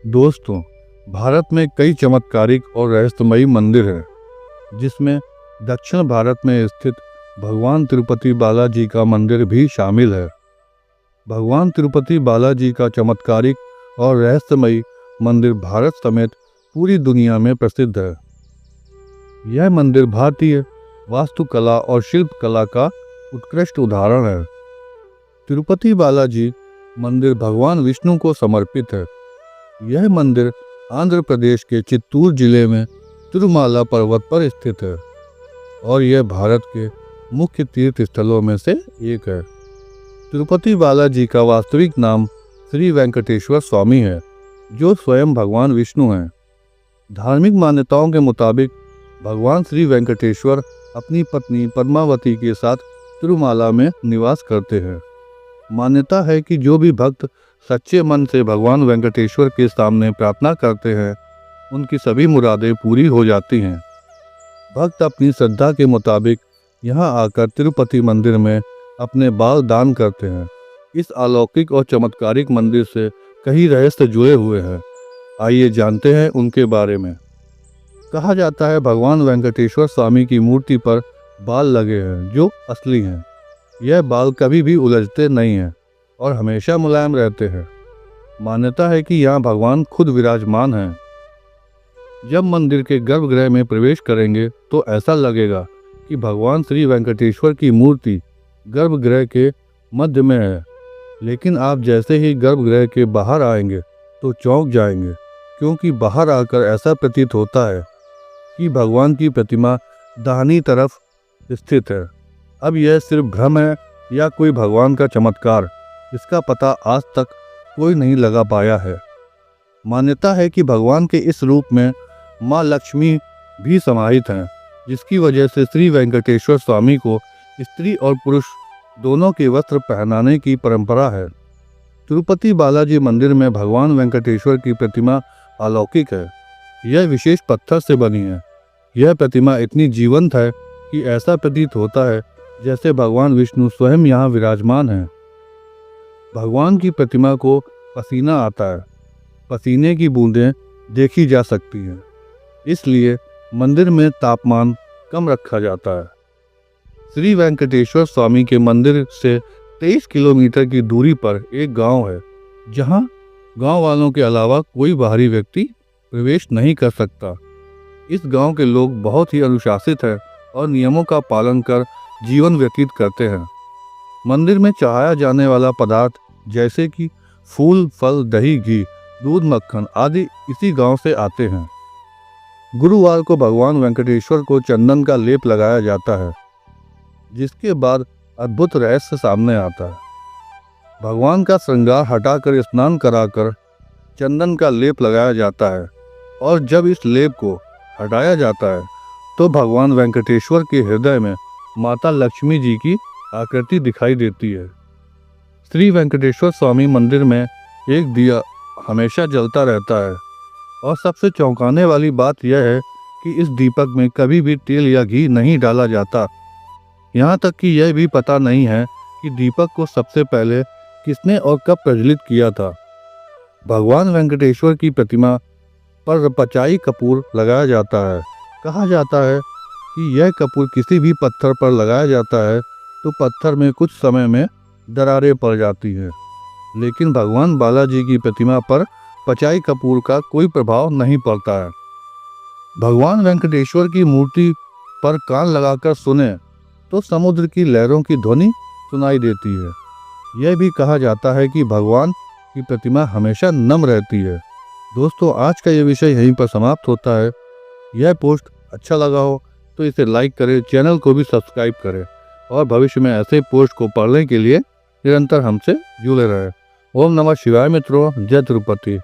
दोस्तों, भारत में कई चमत्कारिक और रहस्यमयी मंदिर हैं, जिसमें दक्षिण भारत में स्थित भगवान तिरुपति बालाजी का मंदिर भी शामिल है। भगवान तिरुपति बालाजी का चमत्कारिक और रहस्यमयी मंदिर भारत समेत पूरी दुनिया में प्रसिद्ध है। यह मंदिर भारतीय वास्तुकला और शिल्पकला का उत्कृष्ट उदाहरण है। तिरुपति बालाजी मंदिर भगवान विष्णु को समर्पित है। यह मंदिर आंध्र प्रदेश के चित्तूर जिले में तिरुमाला पर्वत पर स्थित है और यह भारत के मुख्य तीर्थ स्थलों में से एक है। तिरुपति बालाजी का वास्तविक नाम श्री वेंकटेश्वर स्वामी है, जो स्वयं भगवान विष्णु हैं। धार्मिक मान्यताओं के मुताबिक भगवान श्री वेंकटेश्वर अपनी पत्नी पद्मावती के साथ तिरुमाला में निवास करते हैं। मान्यता है कि जो भी भक्त सच्चे मन से भगवान वेंकटेश्वर के सामने प्रार्थना करते हैं, उनकी सभी मुरादें पूरी हो जाती हैं। भक्त अपनी श्रद्धा के मुताबिक यहाँ आकर तिरुपति मंदिर में अपने बाल दान करते हैं। इस अलौकिक और चमत्कारिक मंदिर से कई रहस्य जुड़े हुए हैं। आइए जानते हैं उनके बारे में। कहा जाता है भगवान वेंकटेश्वर स्वामी की मूर्ति पर बाल लगे हैं, जो असली हैं। यह बाल कभी भी उलझते नहीं हैं और हमेशा मुलायम रहते हैं। मान्यता है कि यहाँ भगवान खुद विराजमान हैं। जब मंदिर के गर्भगृह में प्रवेश करेंगे तो ऐसा लगेगा कि भगवान श्री वेंकटेश्वर की मूर्ति गर्भगृह के मध्य में है। लेकिन आप जैसे ही गर्भगृह के बाहर आएंगे तो चौंक जाएंगे, क्योंकि बाहर आकर ऐसा प्रतीत होता है कि भगवान की प्रतिमा दाहिनी तरफ स्थित है। अब यह सिर्फ भ्रम है या कोई भगवान का चमत्कार, इसका पता आज तक कोई नहीं लगा पाया है। मान्यता है कि भगवान के इस रूप में माँ लक्ष्मी भी समाहित हैं, जिसकी वजह से श्री वेंकटेश्वर स्वामी को स्त्री और पुरुष दोनों के वस्त्र पहनाने की परंपरा है। तिरुपति बालाजी मंदिर में भगवान वेंकटेश्वर की प्रतिमा अलौकिक है। यह विशेष पत्थर से बनी है। यह प्रतिमा इतनी जीवंत है कि ऐसा प्रतीत होता है जैसे भगवान विष्णु स्वयं यहाँ विराजमान हैं। भगवान की प्रतिमा को पसीना आता है। पसीने की बूंदें देखी जा सकती हैं, इसलिए मंदिर में तापमान कम रखा जाता है। श्री वेंकटेश्वर स्वामी के मंदिर से 23 किलोमीटर की दूरी पर एक गांव है, जहां गांव वालों के अलावा कोई बाहरी व्यक्ति प्रवेश नहीं कर सकता। इस गांव के लोग बहुत ही अनुशासित हैं और नियमों का पालन कर जीवन व्यतीत करते हैं। मंदिर में चढ़ाया जाने वाला पदार्थ जैसे कि फूल, फल, दही, घी, दूध, मक्खन आदि इसी गांव से आते हैं। गुरुवार को भगवान वेंकटेश्वर को चंदन का लेप लगाया जाता है, जिसके बाद अद्भुत रहस्य सामने आता है। भगवान का श्रृंगार हटाकर स्नान कराकर चंदन का लेप लगाया जाता है और जब इस लेप को हटाया जाता है तो भगवान वेंकटेश्वर के हृदय में माता लक्ष्मी जी की आकृति दिखाई देती है। श्री वेंकटेश्वर स्वामी मंदिर में एक दिया हमेशा जलता रहता है और सबसे चौंकाने वाली बात यह है कि इस दीपक में कभी भी तेल या घी नहीं डाला जाता। यहाँ तक कि यह भी पता नहीं है कि दीपक को सबसे पहले किसने और कब प्रज्वलित किया था। भगवान वेंकटेश्वर की प्रतिमा पर पचाई कपूर लगाया जाता है। कहा जाता है कि यह कपूर किसी भी पत्थर पर लगाया जाता है तो पत्थर में कुछ समय में दरारें पड़ जाती हैं, लेकिन भगवान बालाजी की प्रतिमा पर पचाई कपूर का कोई प्रभाव नहीं पड़ता है। भगवान वेंकटेश्वर की मूर्ति पर कान लगाकर सुने तो समुद्र की लहरों की ध्वनि सुनाई देती है। यह भी कहा जाता है कि भगवान की प्रतिमा हमेशा नम रहती है। दोस्तों, आज का ये विषय यहीं पर समाप्त होता है। यह पोस्ट अच्छा लगा हो तो इसे लाइक करें, चैनल को भी सब्सक्राइब करें और भविष्य में ऐसे पोस्ट को पढ़ने के लिए निरंतर हमसे जुड़े रहें। ओम नमः शिवाय मित्रों। जय तिरुपति।